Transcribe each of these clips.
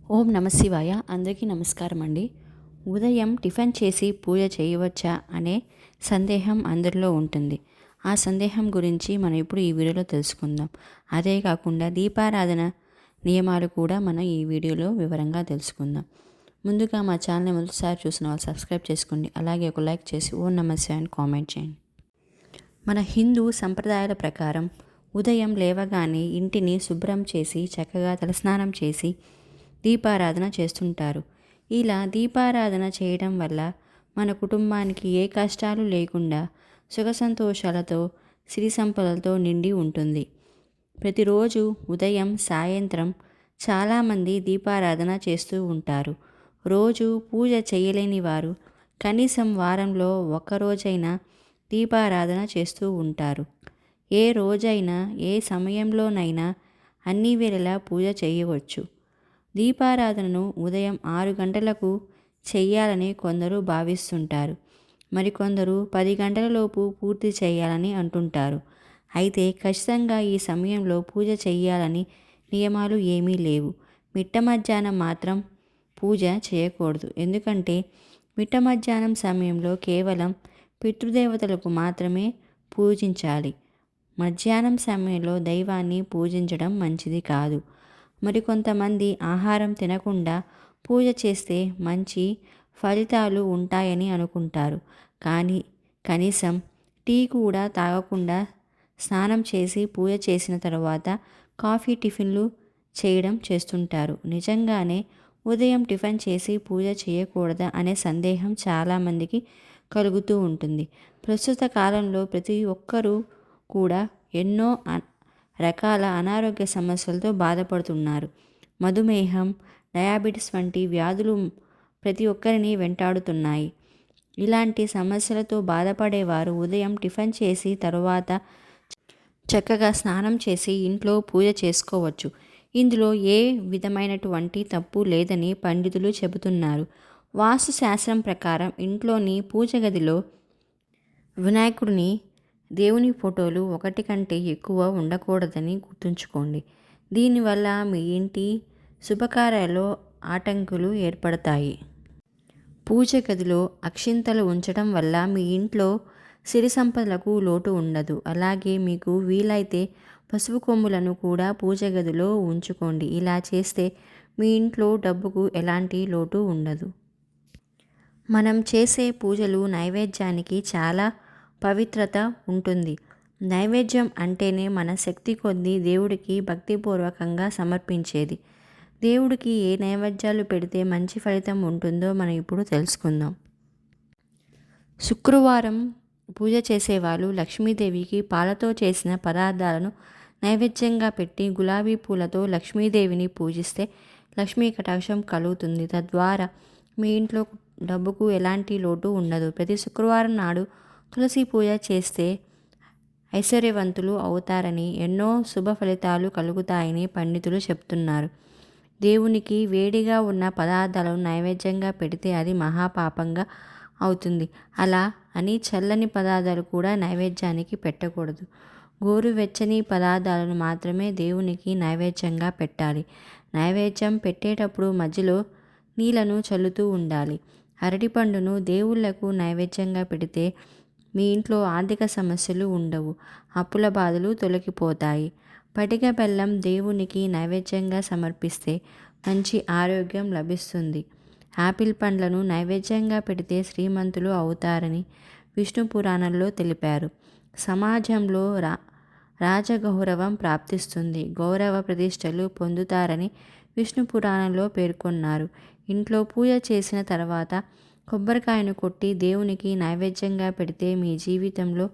ఓం నమ శివాయ. అందరికీ నమస్కారం అండి. ఉదయం టిఫిన్ చేసి పూజ చేయవచ్చా అనే సందేహం అందరిలో ఉంటుంది. ఆ సందేహం గురించి మనం ఇప్పుడు ఈ వీడియోలో తెలుసుకుందాం. అదే కాకుండా దీపారాధన నియమాలు కూడా మనం ఈ వీడియోలో వివరంగా తెలుసుకుందాం. ముందుగా మా ఛానల్ని మొదటిసారి చూసిన వాళ్ళు సబ్స్క్రైబ్ చేసుకోండి. అలాగే ఒక లైక్ చేసి ఓం నమ శివాయ అని కామెంట్ చేయండి. మన హిందూ సంప్రదాయాల ప్రకారం ఉదయం లేవగానే ఇంటిని శుభ్రం చేసి చక్కగా తలస్నానం చేసి దీపారాధన చేస్తుంటారు. ఇలా దీపారాధన చేయడం వల్ల మన కుటుంబానికి ఏ కష్టాలు లేకుండా సుఖ సంతోషాలతో సిరి సంపదలతో నిండి ఉంటుంది. ప్రతిరోజు ఉదయం సాయంత్రం చాలామంది దీపారాధన చేస్తూ ఉంటారు. రోజు పూజ చేయలేని వారు కనీసం వారంలో ఒక్కరోజైనా దీపారాధన చేస్తూ ఉంటారు. ఏ రోజైనా ఏ సమయంలోనైనా అన్ని వేళలా పూజ చేయవచ్చు. దీపారాధనను ఉదయం 6 గంటలకు చెయ్యాలని కొందరు భావిస్తుంటారు. మరికొందరు 10 గంటలలోపు పూర్తి చేయాలని అంటుంటారు. అయితే ఖచ్చితంగా ఈ సమయంలో పూజ చెయ్యాలని నియమాలు ఏమీ లేవు. మిట్ట మధ్యాహ్నం మాత్రం పూజ చేయకూడదు. ఎందుకంటే మిట్ట మధ్యాహ్నం సమయంలో కేవలం పితృదేవతలకు మాత్రమే పూజించాలి. మధ్యాహ్నం సమయంలో దైవాన్ని పూజించడం మంచిది కాదు. మరికొంతమంది ఆహారం తినకుండా పూజ చేస్తే మంచి ఫలితాలు ఉంటాయని అనుకుంటారు. కానీ కనీసం టీ కూడా తాగకుండా స్నానం చేసి పూజ చేసిన తర్వాత కాఫీ టిఫిన్లు చేయడం చేస్తుంటారు. నిజంగానే ఉదయం టిఫిన్ చేసి పూజ చేయకూడదా అనే సందేహం చాలామందికి కలుగుతూ ఉంటుంది. ప్రస్తుత కాలంలో ప్రతి ఒక్కరూ కూడా ఎన్నో రకాల అనారోగ్య సమస్యలతో బాధపడుతున్నారు. మధుమేహం, డయాబెటీస్ వంటి వ్యాధులు ప్రతి ఒక్కరిని వెంటాడుతున్నాయి. ఇలాంటి సమస్యలతో బాధపడేవారు ఉదయం టిఫిన్ చేసి తరువాత చక్కగా స్నానం చేసి ఇంట్లో పూజ చేసుకోవచ్చు. ఇందులో ఏ విధమైనటువంటి తప్పు లేదని పండితులు చెబుతున్నారు. వాస్తు శాస్త్రం ప్రకారం ఇంట్లోని పూజ గదిలో వినాయకుడిని దేవుని ఫోటోలు ఒకటి కంటే ఎక్కువ ఉండకూడదని గుర్తుంచుకోండి. దీనివల్ల మీ ఇంటి శుభకార్యాల్లో ఆటంకులు ఏర్పడతాయి. పూజ గదిలో అక్షింతలు ఉంచడం వల్ల మీ ఇంట్లో సిరి సంపదలకు లోటు ఉండదు. అలాగే మీకు వీలైతే పసుపు కొమ్ములను కూడా పూజ గదిలో ఉంచుకోండి. ఇలా చేస్తే మీ ఇంట్లో డబ్బుకు ఎలాంటి లోటు ఉండదు. మనం చేసే పూజలు నైవేద్యానికి చాలా పవిత్రత ఉంటుంది. నైవేద్యం అంటేనే మన శక్తి కొద్దీ దేవుడికి భక్తిపూర్వకంగా సమర్పించేది. దేవుడికి ఏ నైవేద్యాలు పెడితే మంచి ఫలితం ఉంటుందో మనం ఇప్పుడు తెలుసుకుందాం. శుక్రవారం పూజ చేసేవాళ్ళు లక్ష్మీదేవికి పాలతో చేసిన పదార్థాలను నైవేద్యంగా పెట్టి గులాబీ పూలతో లక్ష్మీదేవిని పూజిస్తే లక్ష్మీ కటాక్షం కలుగుతుంది. తద్వారా మీ ఇంట్లో డబ్బుకు ఎలాంటి లోటు ఉండదు. ప్రతి శుక్రవారం నాడు తులసి పూజ చేస్తే ఐశ్వర్యవంతులు అవుతారని, ఎన్నో శుభ ఫలితాలు కలుగుతాయని పండితులు చెప్తున్నారు. దేవునికి వేడిగా ఉన్న పదార్థాలను నైవేద్యంగా పెడితే అది మహాపాపంగా అవుతుంది. అలా అని చల్లని పదార్థాలు కూడా నైవేద్యానికి పెట్టకూడదు. గోరువెచ్చని పదార్థాలను మాత్రమే దేవునికి నైవేద్యంగా పెట్టాలి. నైవేద్యం పెట్టేటప్పుడు మధ్యలో నీళ్లను చల్లుతూ ఉండాలి. అరటిపండును దేవుళ్లకు నైవేద్యంగా పెడితే మీ ఇంట్లో ఆర్థిక సమస్యలు ఉండవు. అప్పుల బాధలు తొలగిపోతాయి. పటిక బెల్లం దేవునికి నైవేద్యంగా సమర్పిస్తే మంచి ఆరోగ్యం లభిస్తుంది. యాపిల్ పండ్లను నైవేద్యంగా పెడితే శ్రీమంతులు అవుతారని విష్ణు పురాణంలో తెలిపారు. సమాజంలో రాజగౌరవం ప్రాప్తిస్తుంది. గౌరవ ప్రతిష్టలు పొందుతారని విష్ణు పురాణంలో పేర్కొన్నారు. ఇంట్లో పూజ చేసిన తర్వాత కొబ్బరికాయను కొట్టి దేవునికి నైవేద్యంగా పెడితే మీ జీవితంలో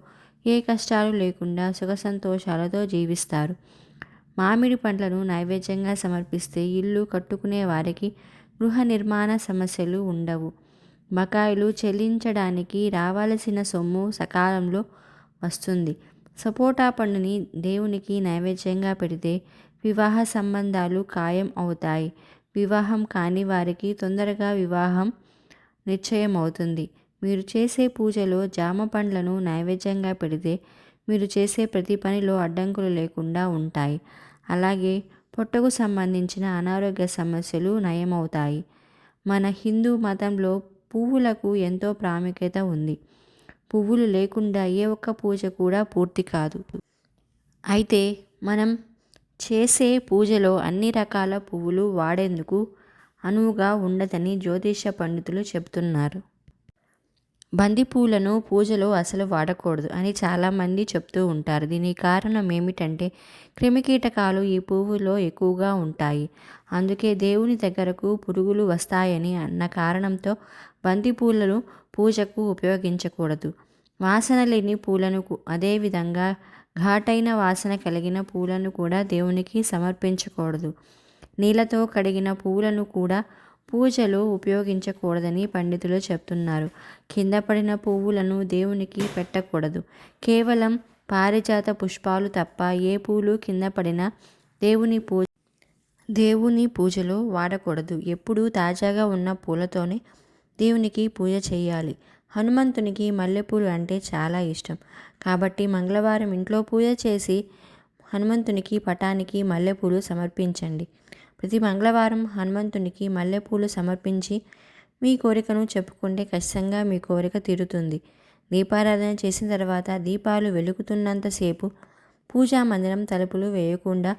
ఏ కష్టాలు లేకుండా సుఖ సంతోషాలతో జీవిస్తారు. మామిడి పండ్లను నైవేద్యంగా సమర్పిస్తే ఇల్లు కట్టుకునే వారికి గృహ నిర్మాణ సమస్యలు ఉండవు. బకాయిలు చెల్లించడానికి రావాల్సిన సొమ్ము సకాలంలో వస్తుంది. సపోటా పండుని దేవునికి నైవేద్యంగా పెడితే వివాహ సంబంధాలు ఖాయం అవుతాయి. వివాహం కాని వారికి తొందరగా వివాహం నిశ్చయమవుతుంది. మీరు చేసే పూజలో జామ పండ్లను నైవేద్యంగా పెడితే మీరు చేసే ప్రతి పనిలో అడ్డంకులు లేకుండా ఉంటాయి. అలాగే పొట్టకు సంబంధించిన అనారోగ్య సమస్యలు నయమవుతాయి. మన హిందూ మతంలో పువ్వులకు ఎంతో ప్రాముఖ్యత ఉంది. పువ్వులు లేకుండా ఏ ఒక్క పూజ కూడా పూర్తి కాదు. అయితే మనం చేసే పూజలో అన్ని రకాల పువ్వులు వాడేందుకు అనువుగా ఉండదని జ్యోతిష పండితులు చెబుతున్నారు. బంతిపూలను పూజలో అసలు వాడకూడదు అని చాలామంది చెప్తూ ఉంటారు. దీనికి కారణం ఏమిటంటే క్రిమికీటకాలు ఈ పువ్వులో ఎక్కువగా ఉంటాయి. అందుకే దేవుని దగ్గరకు పురుగులు వస్తాయని అన్న కారణంతో బంతిపూలను పూజకు ఉపయోగించకూడదు. వాసన లేని పూలను అదేవిధంగా ఘాటైన వాసన కలిగిన పూలను కూడా దేవునికి సమర్పించకూడదు. నీళ్ళతో కడిగిన పూలను కూడా పూజలో ఉపయోగించకూడదని పండితులు చెప్తున్నారు. కింద పడిన పువ్వులను దేవునికి పెట్టకూడదు. కేవలం పారిజాత పుష్పాలు తప్ప ఏ పూలు కింద పడినా దేవుని పూజలో వాడకూడదు. ఎప్పుడూ తాజాగా ఉన్న పూలతోనే దేవునికి పూజ చేయాలి. హనుమంతునికి మల్లెపూలు అంటే చాలా ఇష్టం. కాబట్టి మంగళవారం ఇంట్లో పూజ చేసి హనుమంతునికి పటానికి మల్లెపూలు సమర్పించండి. ప్రతి మంగళవారం హనుమంతునికి మల్లెపూలు సమర్పించి మీ కోరికను చెప్పుకుంటే ఖచ్చితంగా మీ కోరిక తీరుతుంది. దీపారాధన చేసిన తర్వాత దీపాలు వెలుగుతున్నంతసేపు పూజా మందిరం తలుపులు వేయకుండా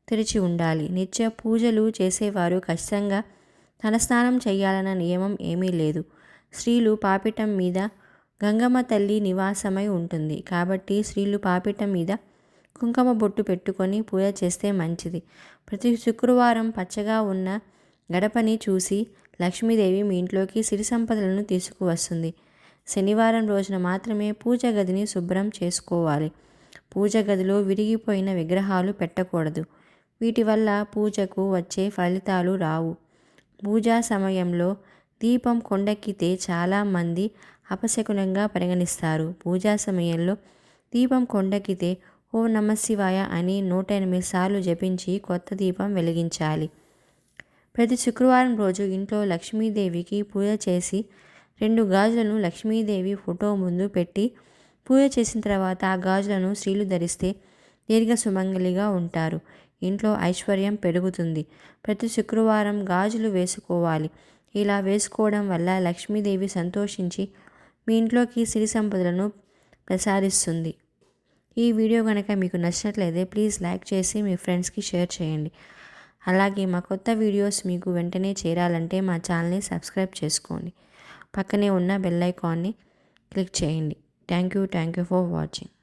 తెరిచి ఉండాలి. నిత్య పూజలు చేసేవారు ఖచ్చితంగా తలస్నానం చేయాలన్న నియమం ఏమీ లేదు. స్త్రీలు పాపిటం మీద గంగమ్మ తల్లి నివాసమై ఉంటుంది. కాబట్టి స్త్రీలు పాపిటం మీద కుంకుమ బొట్టు పెట్టుకొని పూజ చేస్తే మంచిది. ప్రతి శుక్రవారం పచ్చగా ఉన్న గడపని చూసి లక్ష్మీదేవి మీ ఇంట్లోకి సిరి సంపదలను తీసుకువస్తుంది. శనివారం రోజున మాత్రమే పూజ గదిని శుభ్రం చేసుకోవాలి. పూజ గదిలో విరిగిపోయిన విగ్రహాలు పెట్టకూడదు. వీటి వల్ల పూజకు వచ్చే ఫలితాలు రావు. పూజా సమయంలో దీపం కొండెక్కితే చాలామంది అపశకునంగా పరిగణిస్తారు. పూజా సమయంలో దీపం కొండెక్కితే ఓం నమఃశివాయ అని 108 సార్లు జపించి కొత్త దీపం వెలిగించాలి. ప్రతి శుక్రవారం రోజు ఇంట్లో లక్ష్మీదేవికి పూజ చేసి 2 గాజులను లక్ష్మీదేవి ఫోటో ముందు పెట్టి పూజ చేసిన తర్వాత ఆ గాజులను స్త్రీలు ధరిస్తే దీర్ఘ సుమంగలిగా ఉంటారు. ఇంట్లో ఐశ్వర్యం పెరుగుతుంది. ప్రతి శుక్రవారం గాజులు వేసుకోవాలి. ఇలా వేసుకోవడం వల్ల లక్ష్మీదేవి సంతోషించి మీ ఇంట్లోకి సిరి సంపదలను ప్రసాదిస్తుంది. ఈ వీడియో కనుక మీకు నచ్చినట్లయితే ప్లీజ్ లైక్ చేసి మీ ఫ్రెండ్స్కి షేర్ చేయండి. అలాగే మా కొత్త వీడియోస్ మీకు వెంటనే చేరాలంటే మా ఛానల్ని సబ్స్క్రైబ్ చేసుకోండి. పక్కనే ఉన్న బెల్ ఐకాన్ని క్లిక్ చేయండి. Thank you for watching.